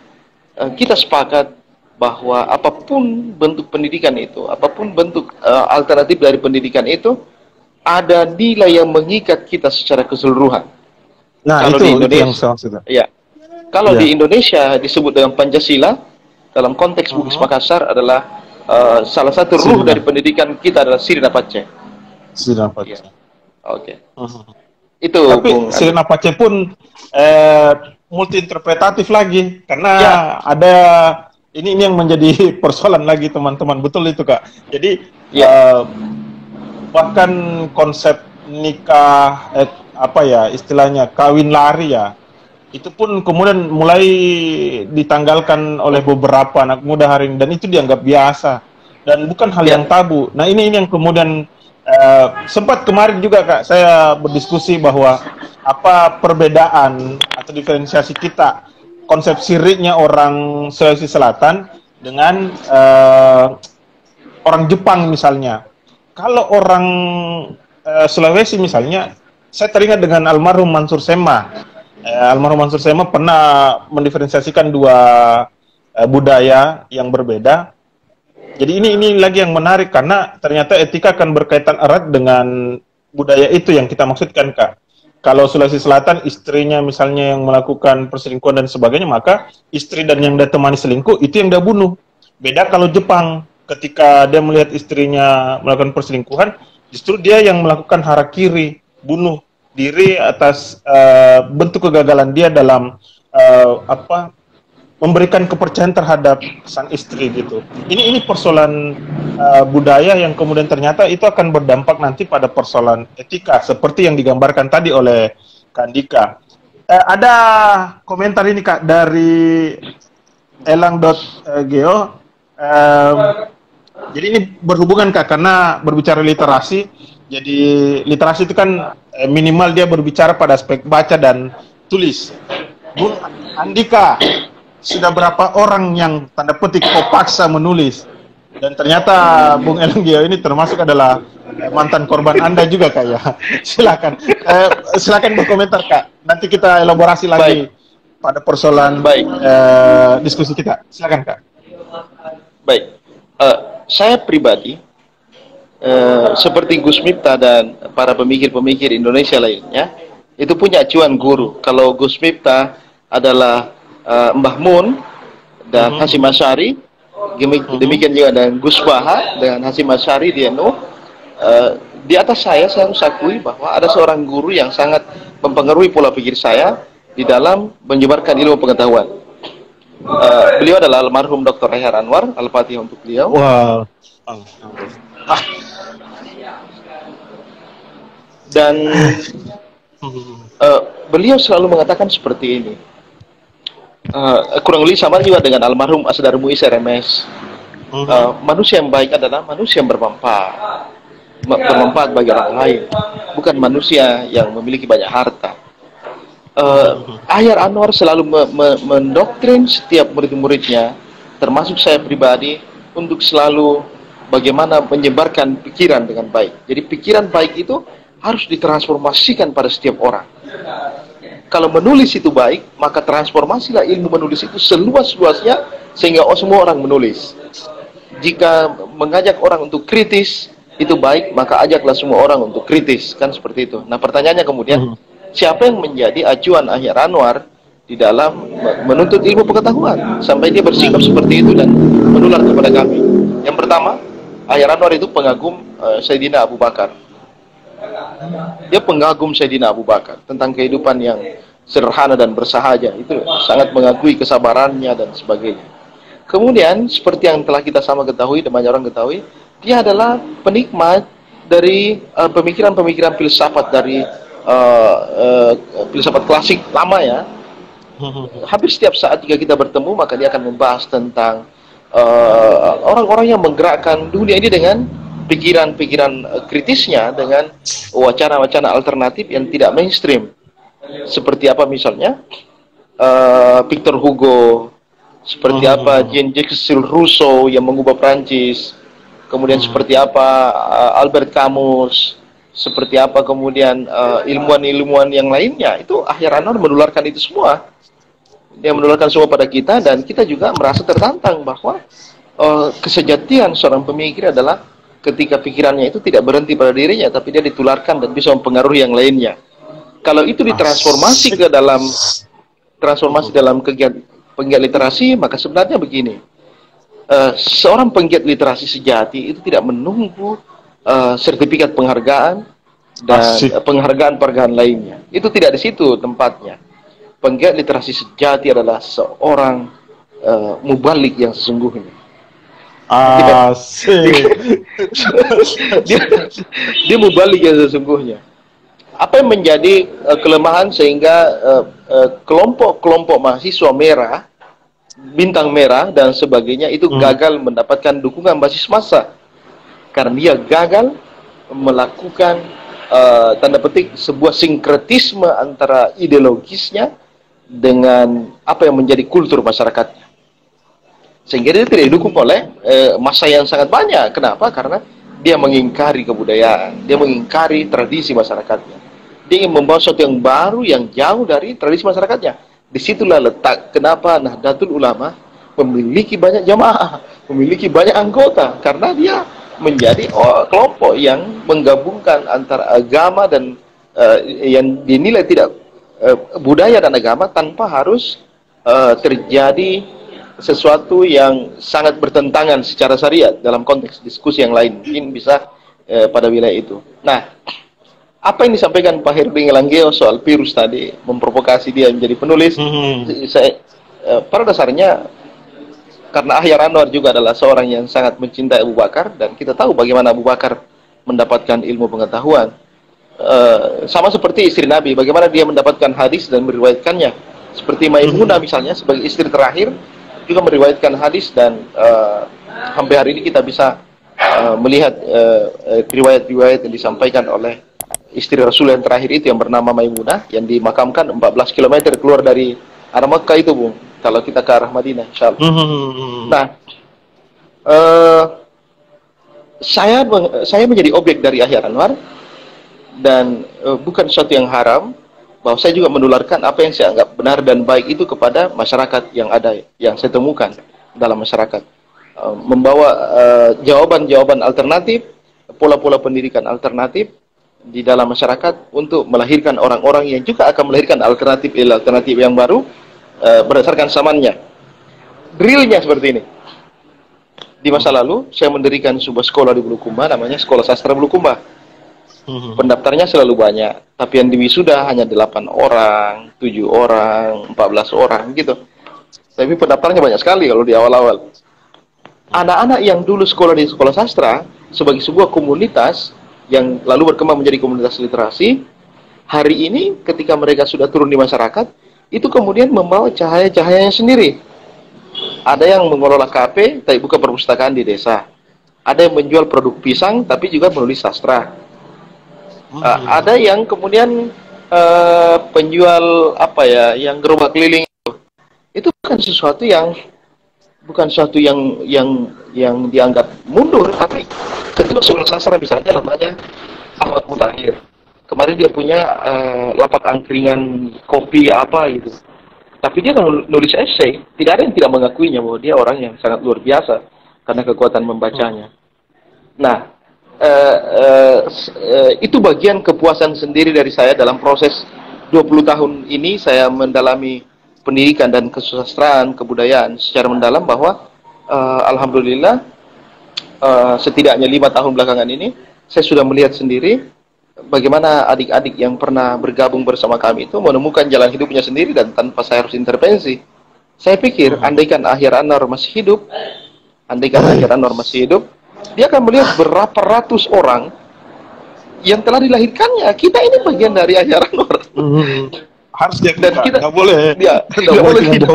kita sepakat bahwa apapun bentuk pendidikan itu, apapun bentuk alternatif dari pendidikan itu, ada nilai yang mengikat kita secara keseluruhan. Nah, kalau itu di Indonesia, yang saya maksud. ya. Kalau di Indonesia disebut dengan Pancasila, dalam konteks Bugis Makassar adalah salah satu ruh dari pendidikan kita adalah Sirina Pace. Sirina Pace. Ya. Oke. Itu. Tapi Sirina Pace pun multi interpretatif lagi karena ada ini yang menjadi persoalan lagi teman-teman, betul itu Kak. Jadi bahkan konsep nikah apa ya istilahnya kawin lari ya, itu pun kemudian mulai ditanggalkan oleh beberapa anak muda hari ini dan itu dianggap biasa dan bukan hal yang tabu. Nah ini yang kemudian sempat kemarin juga Kak saya berdiskusi bahwa apa perbedaan atau diferensiasi kita konsep siriknya orang Sulawesi Selatan dengan orang Jepang misalnya. Kalau orang Sulawesi misalnya, saya teringat dengan almarhum Mansur Sema. Almarhum Mansur Sema pernah mendiferensiasikan dua budaya yang berbeda. Jadi ini lagi yang menarik karena ternyata etika akan berkaitan erat dengan budaya itu yang kita maksudkan Kak. Kalau Sulawesi Selatan istrinya misalnya yang melakukan perselingkuhan dan sebagainya, maka istri dan yang dia temani selingkuh itu yang dia bunuh. Beda kalau Jepang, ketika dia melihat istrinya melakukan perselingkuhan, justru dia yang melakukan harakiri, bunuh diri atas bentuk kegagalan dia dalam memberikan kepercayaan terhadap sang istri gitu. Ini persoalan budaya yang kemudian ternyata itu akan berdampak nanti pada persoalan etika seperti yang digambarkan tadi oleh Kak Andika. Ada komentar ini Kak dari elang.geo. Jadi ini berhubungan Kak karena berbicara literasi. Jadi literasi itu kan minimal dia berbicara pada aspek baca dan tulis. Bung Andika, sudah berapa orang yang tanda petik kau paksa menulis? Dan ternyata Bung Elanggio ini termasuk adalah mantan korban Anda juga Kak ya. Silakan. Silakan berkomentar Kak. Nanti kita elaborasi lagi pada persoalan diskusi kita. Silakan Kak. Baik. Saya pribadi seperti Gus Miftah dan para pemikir-pemikir Indonesia lainnya itu punya acuan guru. Kalau Gus Miftah adalah Mbah Mun dan Hasyim Asy'ari, demikian juga dengan Gus Baha dengan Hasyim Asy'ari di NU. Di atas saya harus akui bahwa ada seorang guru yang sangat mempengaruhi pola pikir saya di dalam menyebarkan ilmu pengetahuan. Beliau adalah almarhum Dr. Rehyar Anwar. Al-Fatihah untuk beliau. Wow. Dan beliau selalu mengatakan seperti ini. Kurang lebih sama juga dengan almarhum Asdar Muiz RMS. Manusia yang baik adalah manusia yang bermanfaat bagi orang lain, bukan manusia yang memiliki banyak harta. Rehyar Anwar selalu mendoktrin setiap murid-muridnya, termasuk saya pribadi, untuk selalu bagaimana menyebarkan pikiran dengan baik. Jadi pikiran baik itu harus ditransformasikan pada setiap orang. Kalau menulis itu baik, maka transformasilah ilmu menulis itu seluas-luasnya sehingga semua orang menulis. Jika mengajak orang untuk kritis itu baik, maka ajaklah semua orang untuk kritis, kan seperti itu. Nah pertanyaannya kemudian, siapa yang menjadi acuan Rehyar Anwar di dalam menuntut ilmu pengetahuan sampai dia bersikap seperti itu dan menular kepada kami? Yang pertama, Rehyar Anwar itu pengagum Sayyidina Abu Bakar. Dia pengagum Sayyidina Abu Bakar tentang kehidupan yang sederhana dan bersahaja. Itu sangat mengakui kesabarannya dan sebagainya. Kemudian seperti yang telah kita sama ketahui dan banyak orang ketahui, dia adalah penikmat dari pemikiran-pemikiran filsafat dari filsafat klasik lama ya. Hampir setiap saat jika kita bertemu maka dia akan membahas tentang orang-orang yang menggerakkan dunia ini dengan pikiran-pikiran kritisnya, dengan wacana-wacana alternatif yang tidak mainstream. Seperti apa misalnya Victor Hugo, seperti apa Jean-Jacques Rousseau yang mengubah Prancis, kemudian seperti apa Albert Camus, seperti apa kemudian ilmuwan-ilmuwan yang lainnya. Itu Ahyar Anwar menularkan itu semua. Dia menularkan semua pada kita, dan kita juga merasa tertantang bahwa kesejatian seorang pemikir adalah ketika pikirannya itu tidak berhenti pada dirinya, tapi dia ditularkan dan bisa mempengaruhi yang lainnya. Kalau itu ditransformasi ke dalam penggiat literasi, maka sebenarnya begini, seorang penggiat literasi sejati itu tidak menunggu sertifikat penghargaan dan penghargaan lainnya. Itu tidak di situ tempatnya. Penggiat literasi sejati adalah seorang mubalik yang sesungguhnya. Dia mubalik yang sesungguhnya. Apa yang menjadi kelemahan sehingga kelompok-kelompok mahasiswa merah, bintang merah dan sebagainya itu gagal mendapatkan dukungan basis massa karena dia gagal melakukan tanda petik sebuah sinkretisme antara ideologisnya dengan apa yang menjadi kultur masyarakatnya, sehingga dia tidak didukung oleh massa yang sangat banyak. Kenapa? Karena dia mengingkari kebudayaan, dia mengingkari tradisi masyarakatnya, dia ingin membawa sesuatu yang baru yang jauh dari tradisi masyarakatnya. Disitulah letak kenapa Nahdlatul Ulama memiliki banyak jamaah, memiliki banyak anggota, karena dia menjadi kelompok yang menggabungkan antara agama dan yang dinilai tidak budaya dan agama tanpa harus terjadi sesuatu yang sangat bertentangan secara syariat dalam konteks diskusi yang lain. Mungkin bisa pada wilayah itu. Nah, apa yang disampaikan Pak Herbing Langgeo soal virus tadi memprovokasi dia menjadi penulis. Saya pada dasarnya karena Ahyar Anwar juga adalah seorang yang sangat mencintai Abu Bakar, dan kita tahu bagaimana Abu Bakar mendapatkan ilmu pengetahuan. Sama seperti istri Nabi, bagaimana dia mendapatkan hadis dan meriwayatkannya. Seperti Maimunah misalnya sebagai istri terakhir juga meriwayatkan hadis, dan sampai hari ini kita bisa melihat riwayat-riwayat yang disampaikan oleh istri Rasul yang terakhir itu yang bernama Maimunah, yang dimakamkan 14 km keluar dari arah Mekah itu, Bung, kalau kita ke arah Madinah, insyaallah. Nah, saya menjadi objek dari Ahyar Anwar, dan bukan sesuatu yang haram bahwa saya juga menularkan apa yang saya anggap benar dan baik itu kepada masyarakat yang ada, yang saya temukan dalam masyarakat, membawa jawaban-jawaban alternatif, pola-pola pendidikan alternatif di dalam masyarakat untuk melahirkan orang-orang yang juga akan melahirkan alternatif yang baru berdasarkan zamannya. Drillnya seperti ini. Di masa lalu saya mendirikan sebuah sekolah di Bulukumba, namanya Sekolah Sastra Bulukumba. Pendaftarnya selalu banyak, tapi yang diwisuda hanya 8 orang, 7 orang, 14 orang gitu. Tapi pendaftarnya banyak sekali kalau di awal-awal. Anak-anak yang dulu sekolah di sekolah sastra sebagai sebuah komunitas yang lalu berkembang menjadi komunitas literasi, hari ini ketika mereka sudah turun di masyarakat, itu kemudian membawa cahaya-cahayanya sendiri. Ada yang mengelola kafe, tapi buka perpustakaan di desa. Ada yang menjual produk pisang, tapi juga menulis sastra. Ada yang kemudian penjual apa ya, yang gerobak keliling itu bukan sesuatu yang dianggap mundur, tapi ketika sekolah sastra misalnya namanya Ahmad Mutahir, kemarin dia punya lapak angkringan kopi apa gitu, tapi dia kalau nulis esai tidak ada yang tidak mengakuinya bahwa dia orang yang sangat luar biasa karena kekuatan membacanya. Nah, itu bagian kepuasan sendiri dari saya dalam proses 20 tahun ini saya mendalami pendidikan dan kesusastraan, kebudayaan secara mendalam, bahwa alhamdulillah setidaknya 5 tahun belakangan ini saya sudah melihat sendiri bagaimana adik-adik yang pernah bergabung bersama kami itu menemukan jalan hidupnya sendiri dan tanpa saya harus intervensi. Saya pikir andaikan Ahyar Anwar masih hidup, dia akan melihat berapa ratus orang yang telah dilahirkannya. Kita ini bagian dari Ahyar Anwar. Harus dia dan kita nggak boleh. Nggak boleh tidak.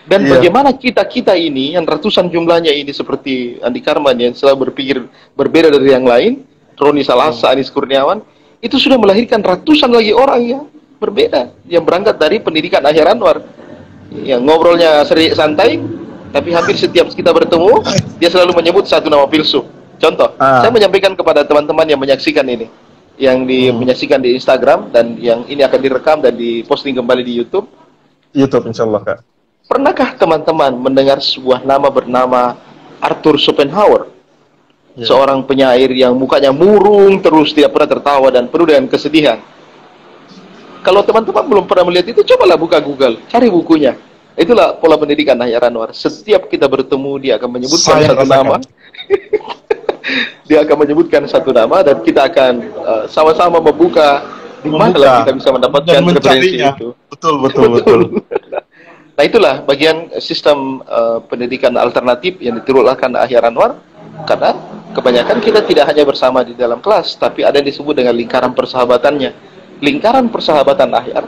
Dan bagaimana kita ini yang ratusan jumlahnya ini seperti Andi Karman yang selalu berpikir berbeda dari yang lain, Roni Salasa, Anis Kurniawan, itu sudah melahirkan ratusan lagi orang yang berbeda yang berangkat dari pendidikan Ahyar Anwar. yang ngobrolnya seri santai, tapi hampir setiap kita bertemu dia selalu menyebut satu nama filsuf. Contoh, saya menyampaikan kepada teman-teman yang menyaksikan ini, yang menyaksikan di Instagram dan yang ini akan direkam dan diposting kembali di YouTube. YouTube, insya Allah, Kak. Pernahkah teman-teman mendengar sebuah nama bernama Arthur Schopenhauer? Seorang penyair yang mukanya murung terus, tidak pernah tertawa dan penuh dengan kesedihan. Kalau teman-teman belum pernah melihat itu, cobalah buka Google, cari bukunya. Itulah pola pendidikan Ahyar Anwar. Setiap kita bertemu, dia akan menyebutkan satu nama. Dia akan menyebutkan satu nama dan kita akan sama-sama membuka di mana kita bisa mendapatkan referensi itu. Betul. Nah, itulah bagian sistem pendidikan alternatif yang diterapkan Ahyar Anwar, karena kebanyakan kita tidak hanya bersama di dalam kelas, tapi ada yang disebut dengan lingkaran persahabatannya. Lingkaran persahabatan Ahyar,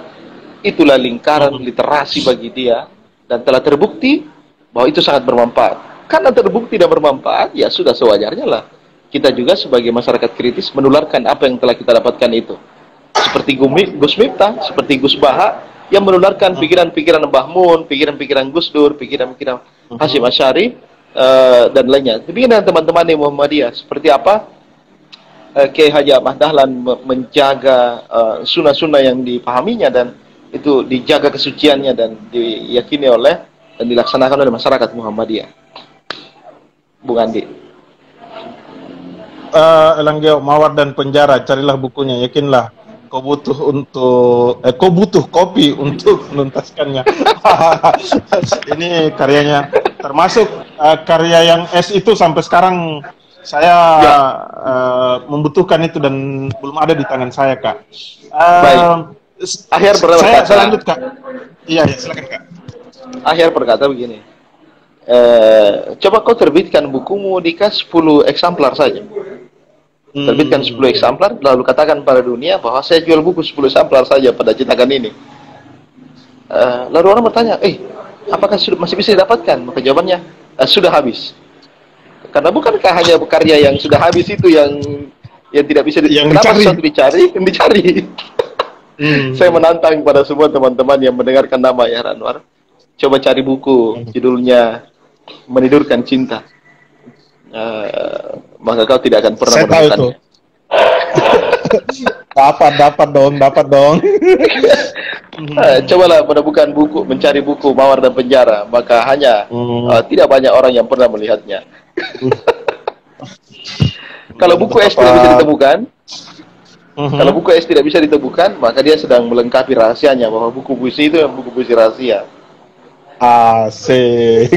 itulah lingkaran literasi bagi dia, dan telah terbukti bahwa itu sangat bermanfaat. Karena terbukti dan bermanfaat, ya sudah sewajarnya lah kita juga sebagai masyarakat kritis menularkan apa yang telah kita dapatkan itu. Seperti Gus Miftah, seperti Gus Baha, yang menularkan pikiran-pikiran Mbah Mun, pikiran-pikiran Gus Dur, pikiran-pikiran Hasyim Asy'ari, dan lainnya. Demikian teman-teman di Muhammadiyah, seperti apa Kiai Haji Ahmad Dahlan menjaga sunnah-sunnah yang dipahaminya, dan itu dijaga kesuciannya dan diyakini oleh dan dilaksanakan oleh masyarakat Muhammadiyah. Bung Andi. Elanggeo, Mawar dan Penjara, carilah bukunya, yakinlah kau butuh kopi untuk menuntaskannya. Ini karyanya, termasuk karya yang S itu sampai sekarang saya membutuhkan itu dan belum ada di tangan saya, Kak. Baik. Ahyar berkata, saya lanjut, Kak. Iya, silakan, Kak. Ahyar berkata begini, coba kau terbitkan bukumu di 10 eksemplar saja. Terbitkan 10 eksemplar, lalu katakan pada dunia bahwa saya jual buku 10 eksemplar saja pada cetakan ini. Lalu orang bertanya, apakah masih bisa didapatkan? Maka jawabannya, sudah habis. Karena bukankah hanya karya yang sudah habis itu yang tidak bisa kenapa sesuatu dicari? Yang dicari. Saya menantang pada semua teman-teman yang mendengarkan nama Ahyar Anwar, coba cari buku, judulnya Menidurkan Cinta. Maka kau tidak akan pernah menemukannya. Dapat dong. Cobalah menemukan buku, mencari buku Mawar dan Penjara, maka hanya tidak banyak orang yang pernah melihatnya. Kalau buku S tidak bisa ditemukan, kalau buku S tidak bisa ditemukan, maka dia sedang melengkapi rahasianya, bahwa buku puisi itu buku puisi rahasia. Asik.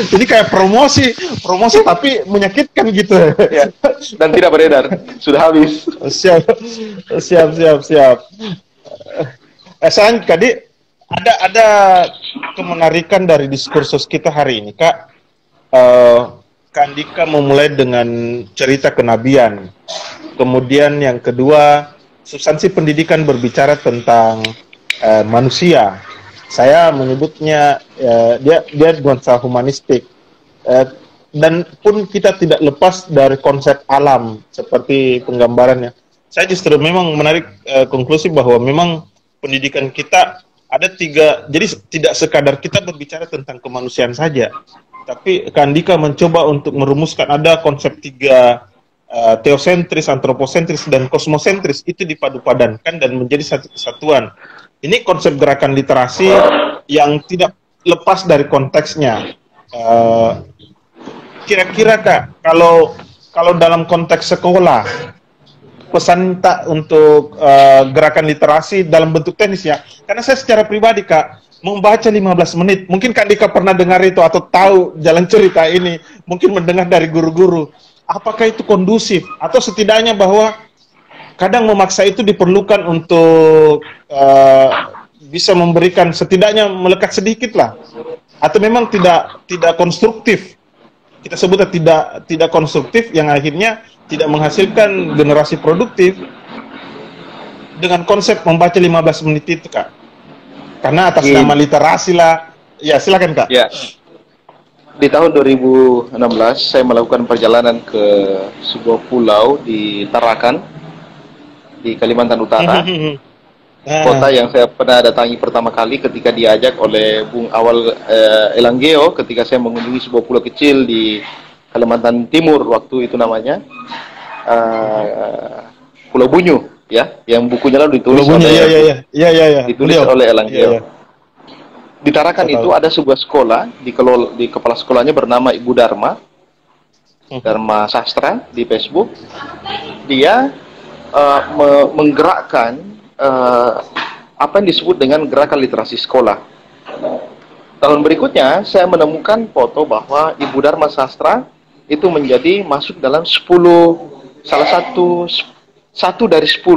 Ini kayak promosi tapi menyakitkan gitu. Ya, dan tidak beredar, sudah habis. Siap. Sayang, tadi ada kemenarikan dari diskursus kita hari ini, Kak. Kak Andika memulai dengan cerita kenabian. Kemudian yang kedua, substansi pendidikan berbicara tentang manusia. Saya menyebutnya dia nuansa humanistik, dan pun kita tidak lepas dari konsep alam seperti penggambarannya. Saya justru memang menarik konklusi bahwa memang pendidikan kita ada 3, jadi tidak sekadar kita berbicara tentang kemanusiaan saja, tapi Kandika mencoba untuk merumuskan ada konsep 3, teosentris, antroposentris, dan kosmosentris, itu dipadu-padankan dan menjadi satuan. Ini konsep gerakan literasi yang tidak lepas dari konteksnya. Kira-kira, Kak, kalau dalam konteks sekolah, pesan tak untuk gerakan literasi dalam bentuk teknis ya? Karena saya secara pribadi, Kak, membaca 15 menit, mungkin Kak Dika pernah dengar itu atau tahu jalan cerita ini, mungkin mendengar dari guru-guru. Apakah itu kondusif? Atau setidaknya bahwa kadang memaksa itu diperlukan untuk bisa memberikan setidaknya melekat sedikit lah, atau memang tidak konstruktif, kita sebutnya tidak konstruktif, yang akhirnya tidak menghasilkan generasi produktif dengan konsep membaca 15 menit itu, Kak, karena atas nama literasi lah. Ya, silakan, Kak. Ya, di tahun 2016 saya melakukan perjalanan ke sebuah pulau di Tarakan di Kalimantan Utara. kota yang saya pernah datangi pertama kali ketika diajak oleh Bung Awal Elanggeo ketika saya mengunjungi sebuah pulau kecil di Kalimantan Timur waktu itu namanya Pulau Bunyu ya, yang bukunya lalu ditulis ditulis oleh Elanggeo. Di Tarakan itu ada sebuah sekolah di kepala sekolahnya bernama Ibu Dharma Sastra di Facebook. Dia menggerakkan apa yang disebut dengan gerakan literasi sekolah. Tahun berikutnya saya menemukan foto bahwa Ibu Dharma Sastra itu masuk dalam 10 salah satu dari 10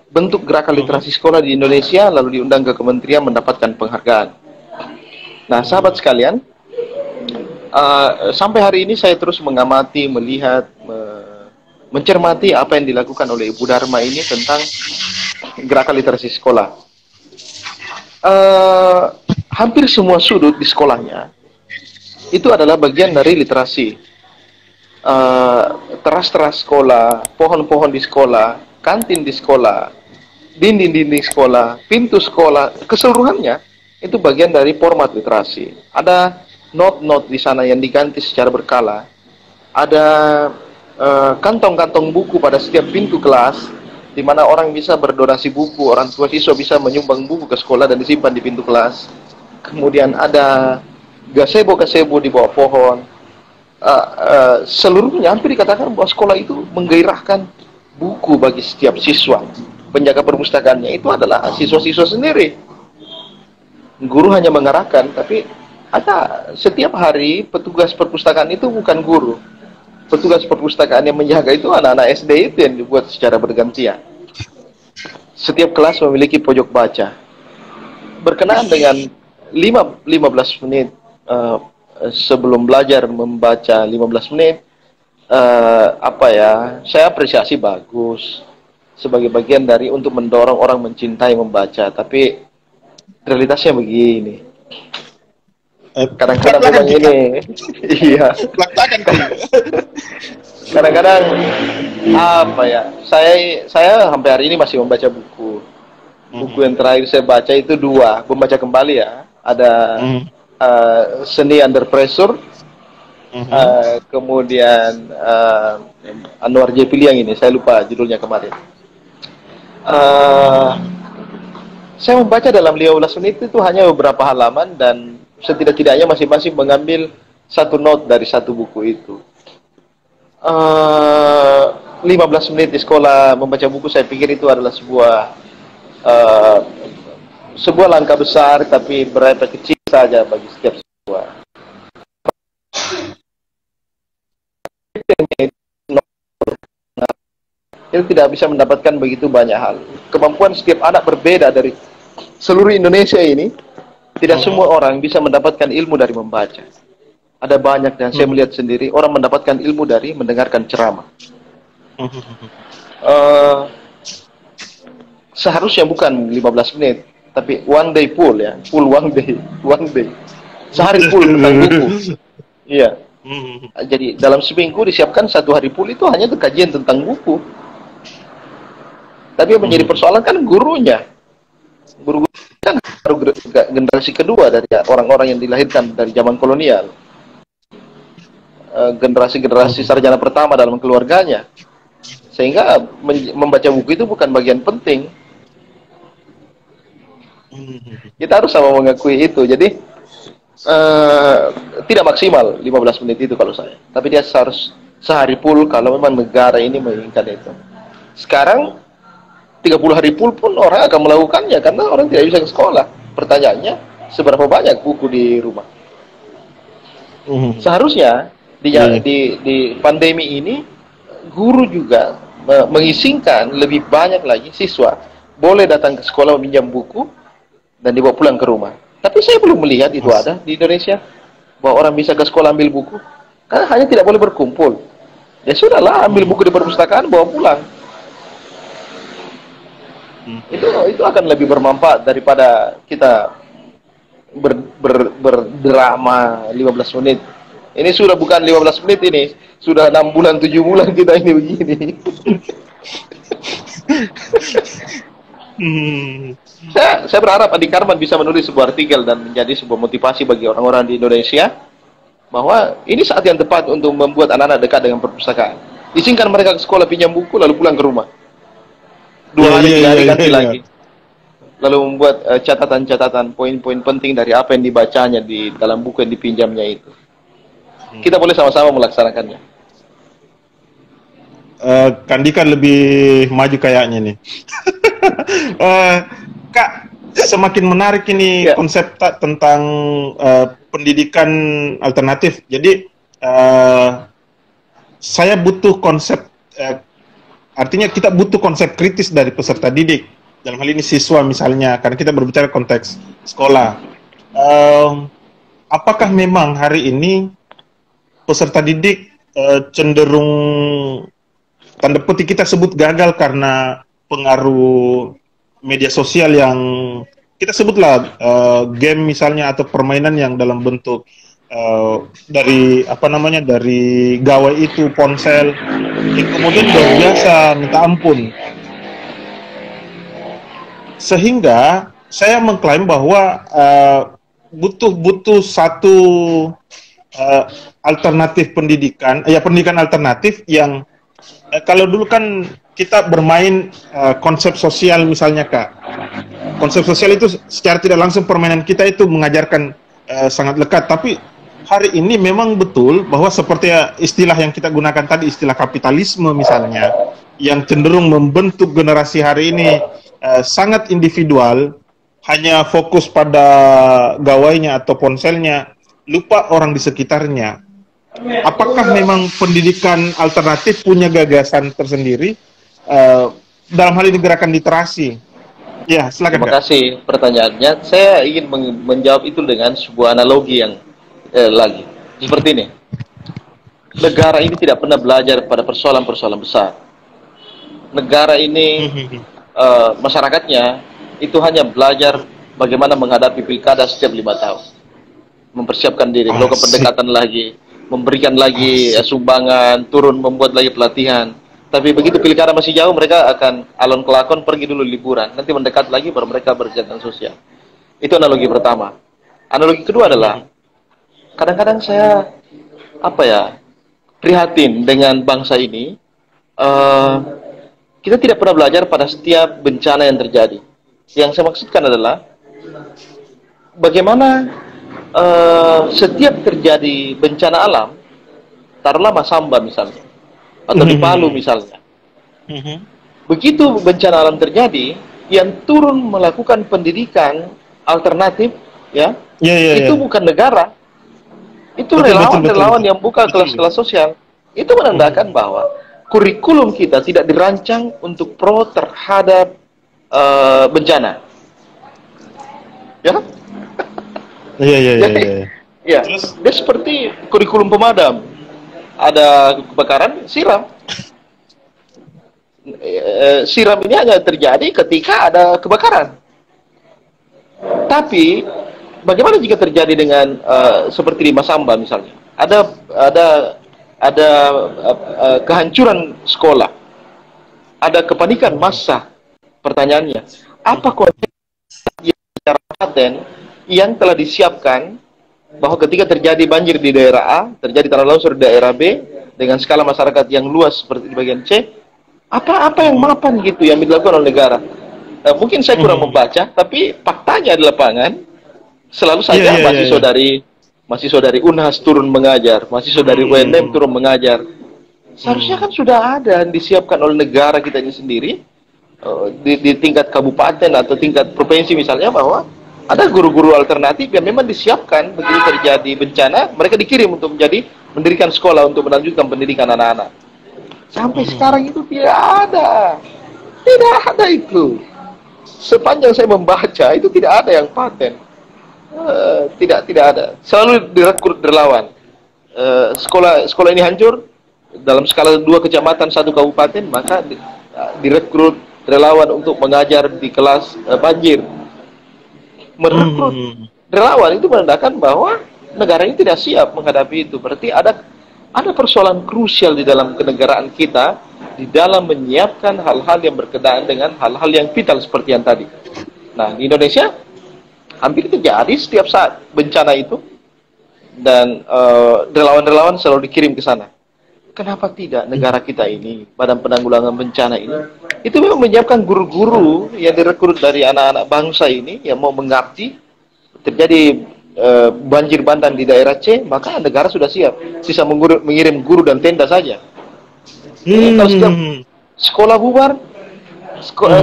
bentuk gerakan literasi sekolah di Indonesia, lalu diundang ke kementerian mendapatkan penghargaan. Nah, sahabat sekalian, sampai hari ini saya terus mengamati, melihat, mencermati apa yang dilakukan oleh Ibu Dharma ini tentang gerakan literasi sekolah. Hampir semua sudut di sekolahnya itu adalah bagian dari literasi. Teras-teras sekolah, pohon-pohon di sekolah, kantin di sekolah, dinding-dinding sekolah, pintu sekolah, keseluruhannya itu bagian dari format literasi. Ada not-not di sana yang diganti secara berkala. Ada kantong-kantong buku pada setiap pintu kelas, di mana orang bisa berdonasi buku, orang tua siswa bisa menyumbang buku ke sekolah dan disimpan di pintu kelas. Kemudian ada gazebo-gazebo di bawah pohon. Seluruhnya hampir dikatakan bahwa sekolah itu menggairahkan buku bagi setiap siswa. Penjaga perpustakaannya itu adalah siswa-siswa sendiri. Guru hanya mengarahkan, tapi ada setiap hari petugas perpustakaan itu bukan guru. Petugas perpustakaan yang menjaga itu anak-anak SD itu yang dibuat secara bergantian. Setiap kelas memiliki pojok baca. Berkenaan dengan 15 menit sebelum belajar membaca 15 menit, saya apresiasi bagus sebagai bagian dari untuk mendorong orang mencintai membaca. Tapi realitasnya begini, kadang-kadang memang ini iya, kadang-kadang saya sampai hari ini masih membaca buku yang terakhir saya baca itu 2, membaca kembali ya, ada Seni Under Pressure, kemudian Anwar J. Piliang ini, saya lupa judulnya kemarin. Saya membaca dalam 15 menit itu hanya beberapa halaman, dan setidak-tidaknya masing-masing mengambil satu not dari satu buku itu. 15 menit di sekolah membaca buku, saya pikir itu adalah sebuah langkah besar, tapi berefek kecil saja bagi setiap siswa. Itu tidak bisa mendapatkan begitu banyak hal. Kemampuan setiap anak berbeda dari seluruh Indonesia ini. Tidak semua orang bisa mendapatkan ilmu dari membaca. Ada banyak, dan saya melihat sendiri orang mendapatkan ilmu dari mendengarkan ceramah. Seharusnya bukan 15 menit, tapi one day full ya, full one day. Sehari full tentang buku. Iya. Jadi dalam seminggu disiapkan 1 hari full itu hanya untuk kajian tentang buku. Tapi yang menjadi persoalan kan gurunya. Guru kan baru generasi kedua dari orang-orang yang dilahirkan dari zaman kolonial. Generasi sarjana pertama dalam keluarganya. Sehingga membaca buku itu bukan bagian penting. Kita harus sama mengakui itu. Jadi tidak maksimal 15 menit itu kalau saya. Tapi dia harus sehari full kalau memang negara ini menginginkan itu. Sekarang 30 hari full pun orang akan melakukannya karena orang tidak bisa ke sekolah. Pertanyaannya, seberapa banyak buku di rumah? Seharusnya di pandemi ini guru juga mengizinkan lebih banyak lagi siswa boleh datang ke sekolah meminjam buku dan dibawa pulang ke rumah. Tapi saya belum melihat itu ada di Indonesia bahwa orang bisa ke sekolah ambil buku. Karena hanya tidak boleh berkumpul. Ya sudahlah, ambil buku di perpustakaan, bawa pulang. Itu akan lebih bermanfaat daripada kita berdrama 15 menit. Ini sudah bukan 15 menit ini, sudah 6 bulan 7 bulan kita ini begini. Hmm. Saya berharap Andi Karman bisa menulis sebuah artikel dan menjadi sebuah motivasi bagi orang-orang di Indonesia bahwa ini saat yang tepat untuk membuat anak-anak dekat dengan perpustakaan. Izinkan mereka ke sekolah pinjam buku lalu pulang ke rumah. 2 hari, 3 hari ganti lagi. Lalu membuat catatan-catatan poin-poin penting dari apa yang dibacanya di dalam buku yang dipinjamnya itu. Kita boleh sama-sama melaksanakannya. Kandika lebih maju kayaknya nih. Kak, semakin menarik ini konsep tentang pendidikan alternatif. Jadi saya butuh konsep, artinya kita butuh konsep kritis dari peserta didik. Dalam hal ini siswa misalnya, karena kita berbicara konteks sekolah. Apakah memang hari ini peserta didik cenderung, tanda petik kita sebut gagal karena pengaruh media sosial yang kita sebutlah game misalnya, atau permainan yang dalam bentuk dari apa namanya, dari gawai itu ponsel yang kemudian luar biasa minta ampun, sehingga saya mengklaim bahwa butuh satu alternatif pendidikan, pendidikan alternatif yang kalau dulu kan kita bermain konsep sosial misalnya, Kak. Konsep sosial itu secara tidak langsung permainan kita itu mengajarkan sangat lekat, tapi hari ini memang betul bahwa seperti istilah yang kita gunakan tadi, istilah kapitalisme misalnya, yang cenderung membentuk generasi hari ini sangat individual, hanya fokus pada gawainya atau ponselnya, lupa orang di sekitarnya. Apakah memang pendidikan alternatif punya gagasan tersendiri dalam hal ini gerakan literasi? Ya, silakan. Terima kasih pertanyaannya. Saya ingin menjawab itu dengan sebuah analogi yang lagi seperti ini. Negara ini tidak pernah belajar pada persoalan-persoalan besar. Negara ini masyarakatnya itu hanya belajar bagaimana menghadapi pilkada setiap 5 tahun, mempersiapkan diri, melakukan pendekatan lagi, memberikan lagi sumbangan, turun membuat lagi pelatihan. Tapi begitu pilkada masih jauh, mereka akan alon kelakon, pergi dulu liburan, nanti mendekat lagi baru mereka berkegiatan sosial. Itu analogi pertama. Analogi kedua adalah kadang-kadang saya prihatin dengan bangsa ini. Kita tidak pernah belajar pada setiap bencana yang terjadi. Yang saya maksudkan adalah bagaimana setiap terjadi bencana alam, taruhlah Masamba misalnya, atau di Palu misalnya. Begitu bencana alam terjadi, yang turun melakukan pendidikan alternatif, itu bukan negara, itu relawan-relawan yang buka kelas-kelas sosial. Itu menandakan bahwa kurikulum kita tidak dirancang untuk pro terhadap bencana. Iya. Terus dia seperti kurikulum pemadam. Ada kebakaran, siram. Siram ini hanya terjadi ketika ada kebakaran. Tapi bagaimana jika terjadi dengan seperti di Masamba misalnya? Ada kehancuran sekolah. Ada kepanikan massa. Pertanyaannya, apa konsep yang secara paten yang telah disiapkan bahwa ketika terjadi banjir di daerah A, terjadi tanah longsor di daerah B, dengan skala masyarakat yang luas seperti di bagian C, apa yang mapan gitu yang dilakukan oleh negara? Mungkin saya kurang membaca, tapi faktanya di lapangan selalu saja mahasiswa dari Unhas turun mengajar, mahasiswa dari UNM turun mengajar. Seharusnya kan sudah ada yang disiapkan oleh negara kita ini sendiri, di tingkat kabupaten atau tingkat provinsi misalnya, bahwa ada guru-guru alternatif yang memang disiapkan begitu terjadi bencana, mereka dikirim untuk mendirikan sekolah untuk melanjutkan pendidikan anak-anak. Sampai sekarang itu tidak ada itu. Sepanjang saya membaca itu tidak ada yang paten, tidak ada. Selalu direkrut relawan. Sekolah ini hancur dalam skala 2 kecamatan 1 kabupaten, maka direkrut relawan untuk mengajar di kelas banjir. Merekrut relawan itu menandakan bahwa negara ini tidak siap menghadapi itu. Berarti ada ada persoalan krusial di dalam kenegaraan kita, di dalam menyiapkan hal-hal yang berkenaan dengan hal-hal yang vital seperti yang tadi. Nah, di Indonesia hampir terjadi setiap saat bencana itu, dan relawan-relawan selalu dikirim ke sana. Kenapa tidak negara kita ini, Badan Penanggulangan Bencana ini, itu memang menyiapkan guru-guru yang direkrut dari anak-anak bangsa ini yang mau mengabdi. Terjadi banjir bandang di daerah C, maka negara sudah siap, sisa mengirim guru dan tenda saja. Kalau setiap sekolah bubar,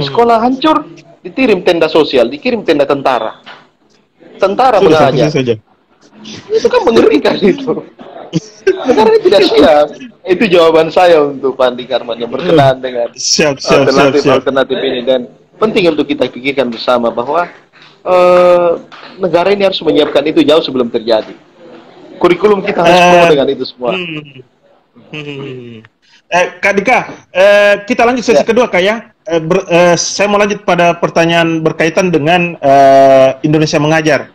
sekolah hancur, dikirim tenda sosial, dikirim tenda tentara. Tentara mengajar. Itu kan mengerikan itu. Negara ini tidak siap. Itu jawaban saya untuk Pak Andi Karman yang berkenaan dengan alternatif ini, dan penting untuk kita pikirkan bersama bahwa negara ini harus menyiapkan itu jauh sebelum terjadi. Kurikulum kita harus penuh dengan itu semua. Kak Dika, kita lanjut sesi kedua, Kak ya. Saya mau lanjut pada pertanyaan berkaitan dengan Indonesia Mengajar.